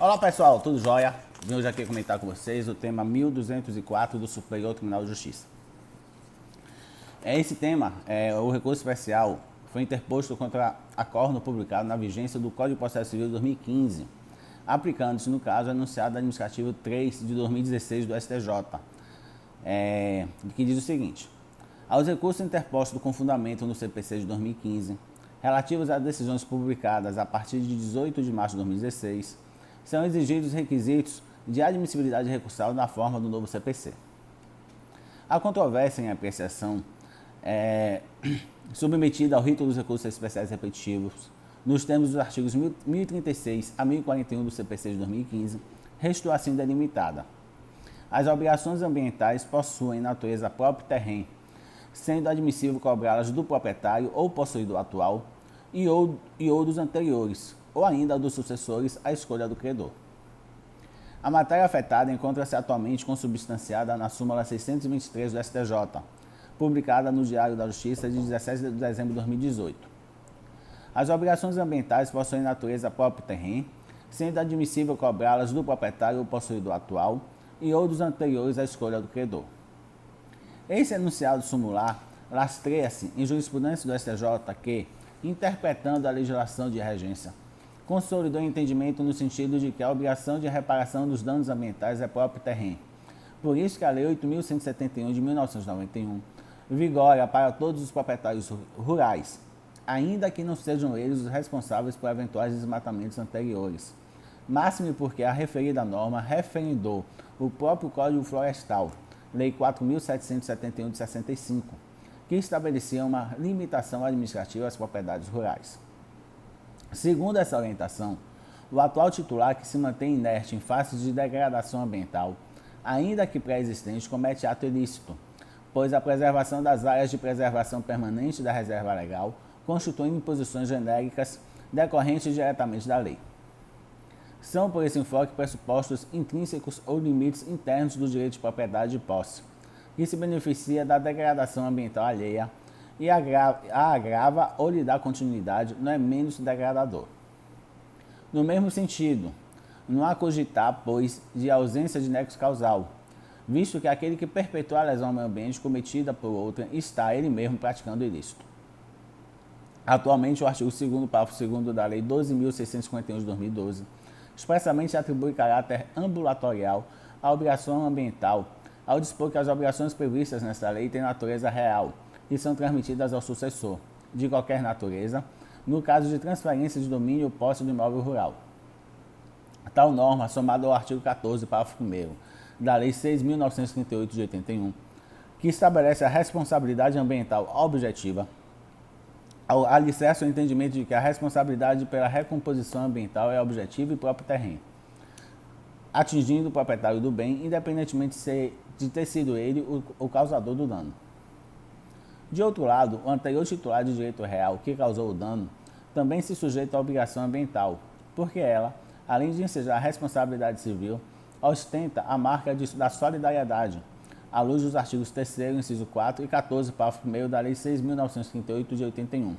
Olá pessoal, tudo jóia? Vim hoje aqui comentar com vocês o tema 1204 do Superior Tribunal de Justiça. Esse tema, o recurso especial, foi interposto contra acórdão publicado na vigência do Código de Processo Civil de 2015, aplicando-se, no caso, o enunciado administrativo 3 de 2016 do STJ, que diz o seguinte: aos recursos interpostos com fundamento no CPC de 2015, relativos às decisões publicadas a partir de 18 de março de 2016, são exigidos requisitos de admissibilidade recursal na forma do novo CPC. A controvérsia em apreciação submetida ao rito dos recursos especiais repetitivos, nos termos dos artigos 1036 a 1041 do CPC de 2015, restou assim delimitada. As obrigações ambientais possuem natureza própria e terrena, sendo admissível cobrá-las do proprietário ou possuidor atual ou dos anteriores, ou ainda dos sucessores à escolha do credor. A matéria afetada encontra-se atualmente consubstanciada na súmula 623 do STJ, publicada no Diário da Justiça de 17 de dezembro de 2018. As obrigações ambientais possuem natureza própria e terrena, sendo admissível cobrá-las do proprietário ou possuidor atual ou dos anteriores à escolha do credor. Esse enunciado sumular lastreia-se em jurisprudência do STJ que, interpretando a legislação de regência, consolidou o entendimento no sentido de que a obrigação de reparação dos danos ambientais é próprio terreno. Por isso que a Lei 8.171 de 1991 vigora para todos os proprietários rurais, ainda que não sejam eles os responsáveis por eventuais desmatamentos anteriores. Máximo porque a referida norma referendou o próprio Código Florestal, Lei 4.771 de 65, que estabelecia uma limitação administrativa às propriedades rurais. Segundo essa orientação, o atual titular que se mantém inerte em face de degradação ambiental, ainda que pré-existente, comete ato ilícito, pois a preservação das áreas de preservação permanente da reserva legal constitui imposições genéricas decorrentes diretamente da lei. São, por esse enfoque, pressupostos intrínsecos ou limites internos do direito de propriedade e posse, que se beneficia da degradação ambiental alheia e a agrava ou lhe dá continuidade, não é menos degradador. No mesmo sentido, não há cogitar, pois, de ausência de nexo causal, visto que aquele que perpetua a lesão ao meio ambiente cometida por outra está ele mesmo praticando ilícito. Atualmente, o artigo 2º, parágrafo 2º da Lei 12.651 de 2012 expressamente atribui caráter ambulatorial à obrigação ambiental, ao dispor que as obrigações previstas nesta lei têm natureza real e são transmitidas ao sucessor, de qualquer natureza, no caso de transferência de domínio ou posse do imóvel rural. Tal norma, somada ao artigo 14, parágrafo 1º, da Lei 6.938 de 81, que estabelece a responsabilidade ambiental objetiva, alicerça o entendimento de que a responsabilidade pela recomposição ambiental é objetiva e próprio terreno, atingindo o proprietário do bem, independentemente de ter sido ele o causador do dano. De outro lado, o anterior titular de direito real que causou o dano também se sujeita à obrigação ambiental, porque ela, além de ensejar a responsabilidade civil, ostenta a marca da solidariedade, à luz dos artigos 3º, inciso 4 e 14, parágrafo 1º da Lei 6.938 de 81,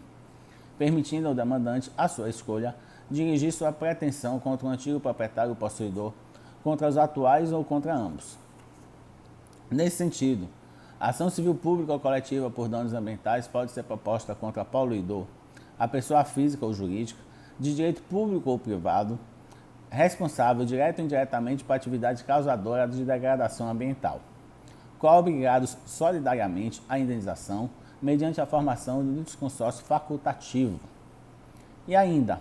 permitindo ao demandante, à sua escolha, dirigir sua pretensão contra o antigo proprietário ou possuidor, contra os atuais ou contra ambos. Nesse sentido, a ação civil pública ou coletiva por danos ambientais pode ser proposta contra poluidor, a pessoa física ou jurídica, de direito público ou privado, responsável direta ou indiretamente por atividade causadora de degradação ambiental, co-obrigados solidariamente à indenização mediante a formação de litisconsórcio facultativo. E ainda,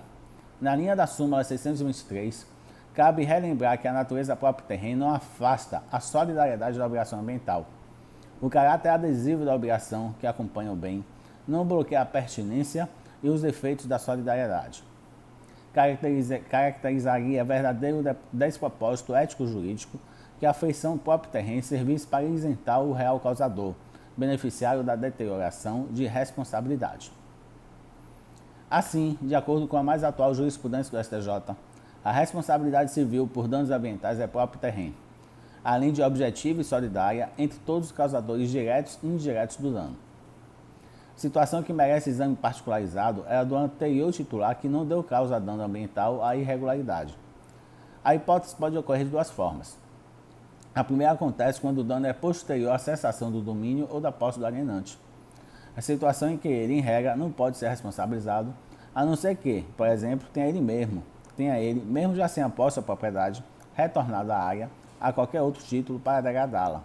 na linha da súmula 623, cabe relembrar que a natureza própria terreno não afasta a solidariedade da obrigação ambiental. O caráter adesivo da obrigação que acompanha o bem não bloqueia a pertinência e os efeitos da solidariedade. Caracterizaria verdadeiro despropósito ético-jurídico que a feição próprio terreno servisse para isentar o real causador, beneficiário da deterioração de responsabilidade. Assim, de acordo com a mais atual jurisprudência do STJ, a responsabilidade civil por danos ambientais é próprio terreno, além de objetiva e solidária entre todos os causadores diretos e indiretos do dano. Situação que merece exame particularizado é a do anterior titular que não deu causa a dano ambiental à irregularidade. A hipótese pode ocorrer de duas formas. A primeira acontece quando o dano é posterior à cessação do domínio ou da posse do alienante. A situação em que ele, em regra, não pode ser responsabilizado, a não ser que, por exemplo, tenha ele, mesmo já sem a posse da propriedade, retornado à área a qualquer outro título para degradá-la.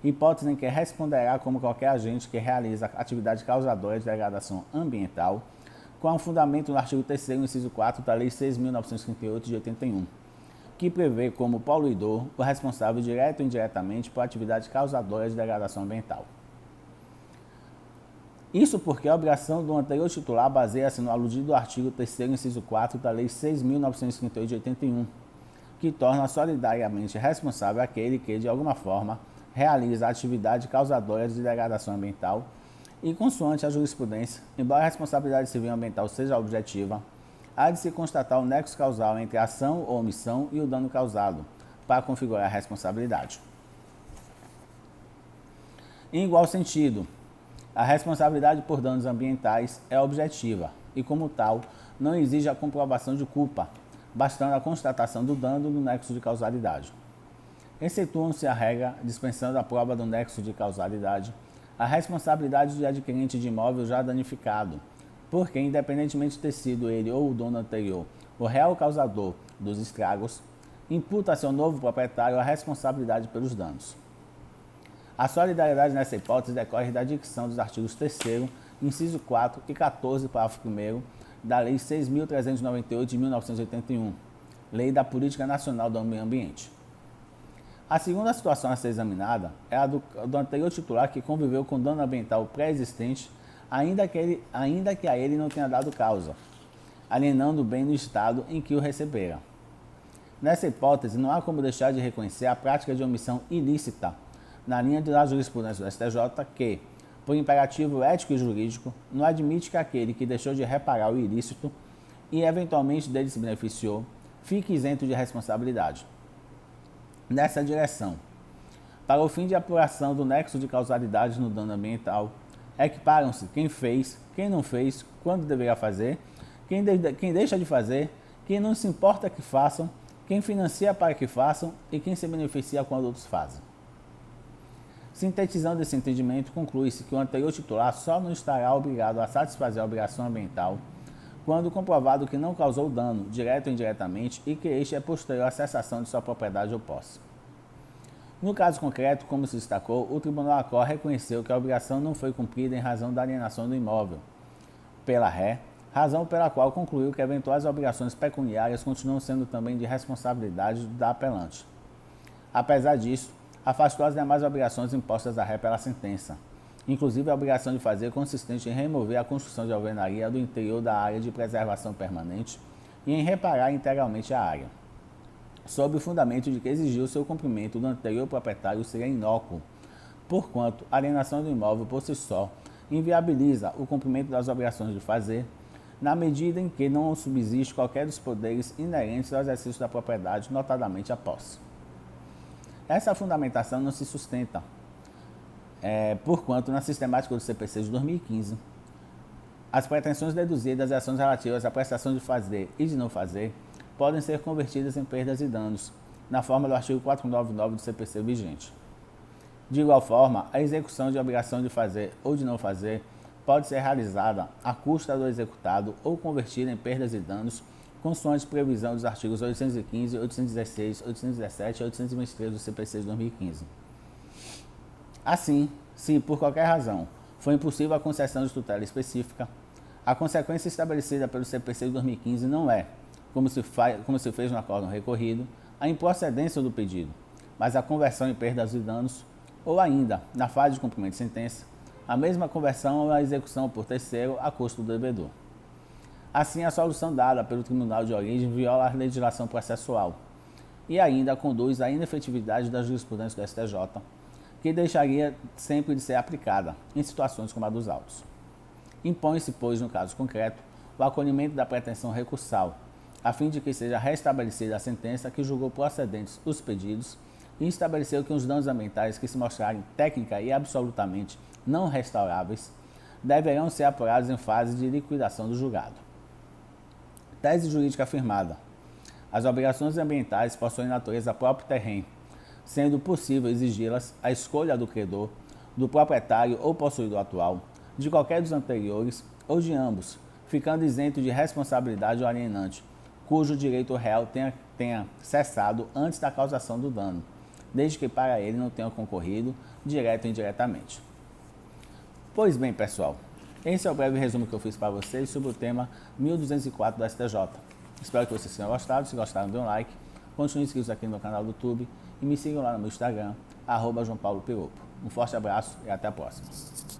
Hipótese em que responderá como qualquer agente que realiza atividade causadora de degradação ambiental, com fundamento no artigo 3º, inciso 4 da Lei 6.938 de 81, que prevê como poluidor o responsável direto ou indiretamente por atividade causadora de degradação ambiental. Isso porque a obrigação do anterior titular baseia-se no aludido artigo 3º, inciso 4 da Lei 6.938 de 81, que torna solidariamente responsável aquele que, de alguma forma, realiza a atividade causadora de degradação ambiental e, consoante a jurisprudência, embora a responsabilidade civil ambiental seja objetiva, há de se constatar o nexo causal entre a ação ou omissão e o dano causado, para configurar a responsabilidade. Em igual sentido, a responsabilidade por danos ambientais é objetiva e, como tal, não exige a comprovação de culpa, bastando a constatação do dano no nexo de causalidade. Excetuam-se a regra, dispensando a prova do nexo de causalidade, a responsabilidade de adquirente de imóvel já danificado, porque, independentemente de ter sido ele ou o dono anterior o real causador dos estragos, imputa-se ao novo proprietário a responsabilidade pelos danos. A solidariedade nessa hipótese decorre da dicção dos artigos 3º, inciso 4 e 14, parágrafo 1º, da Lei 6.398 de 1981, Lei da Política Nacional do Meio Ambiente. A segunda situação a ser examinada é a do anterior titular que conviveu com dano ambiental pré-existente, ainda que a ele não tenha dado causa, alienando o bem no estado em que o recebera. Nessa hipótese, não há como deixar de reconhecer a prática de omissão ilícita, na linha da jurisprudência do STJ, que, por imperativo ético e jurídico, não admite que aquele que deixou de reparar o ilícito e eventualmente dele se beneficiou, fique isento de responsabilidade. Nessa direção, para o fim de apuração do nexo de causalidade no dano ambiental, equiparam-se quem fez, quem não fez, quando deverá fazer, quem deixa de fazer, quem não se importa que façam, quem financia para que façam e quem se beneficia quando outros fazem. Sintetizando esse entendimento, conclui-se que o anterior titular só não estará obrigado a satisfazer a obrigação ambiental quando comprovado que não causou dano, direto ou indiretamente, e que este é posterior à cessação de sua propriedade ou posse. No caso concreto, como se destacou, o Tribunal Acor reconheceu que a obrigação não foi cumprida em razão da alienação do imóvel pela ré, razão pela qual concluiu que eventuais obrigações pecuniárias continuam sendo também de responsabilidade da apelante. Apesar disso, afastou as demais obrigações impostas à ré pela sentença, inclusive a obrigação de fazer consistente em remover a construção de alvenaria do interior da área de preservação permanente e em reparar integralmente a área, sob o fundamento de que exigiu seu cumprimento do anterior proprietário seria inócuo, porquanto a alienação do imóvel por si só inviabiliza o cumprimento das obrigações de fazer, na medida em que não subsiste qualquer dos poderes inerentes ao exercício da propriedade, notadamente a posse. Essa fundamentação não se sustenta, porquanto, na sistemática do CPC de 2015, as pretensões deduzidas das ações relativas à prestação de fazer e de não fazer podem ser convertidas em perdas e danos, na forma do artigo 499 do CPC vigente. De igual forma, a execução de obrigação de fazer ou de não fazer pode ser realizada à custa do executado ou convertida em perdas e danos, consoante previsão dos artigos 815, 816, 817 e 823 do CPC de 2015. Assim, se, por qualquer razão, for impossível a concessão de tutela específica, a consequência estabelecida pelo CPC de 2015 não é, como se fez no acórdão recorrido, a improcedência do pedido, mas a conversão em perdas e danos, ou ainda, na fase de cumprimento de sentença, a mesma conversão ou a execução por terceiro a custo do devedor. Assim, a solução dada pelo tribunal de origem viola a legislação processual e ainda conduz à inefetividade da jurisprudência do STJ, que deixaria sempre de ser aplicada em situações como a dos autos. Impõe-se, pois, no caso concreto, o acolhimento da pretensão recursal, a fim de que seja restabelecida a sentença que julgou procedentes os pedidos e estabeleceu que os danos ambientais que se mostrarem técnica e absolutamente não restauráveis deverão ser apurados em fase de liquidação do julgado. Tese jurídica afirmada. As obrigações ambientais possuem natureza próprio terreno, sendo possível exigi-las à escolha do credor, do proprietário ou possuidor atual, de qualquer dos anteriores ou de ambos, ficando isento de responsabilidade alienante, cujo direito real tenha cessado antes da causação do dano, desde que para ele não tenha concorrido, direto ou indiretamente. Pois bem, pessoal, esse é o breve resumo que eu fiz para vocês sobre o tema 1204 do STJ. Espero que vocês tenham gostado. Se gostaram, dê um like, continuem inscritos aqui no meu canal do YouTube e me sigam lá no meu Instagram, @JoãoPauloPiropo. Um forte abraço e até a próxima.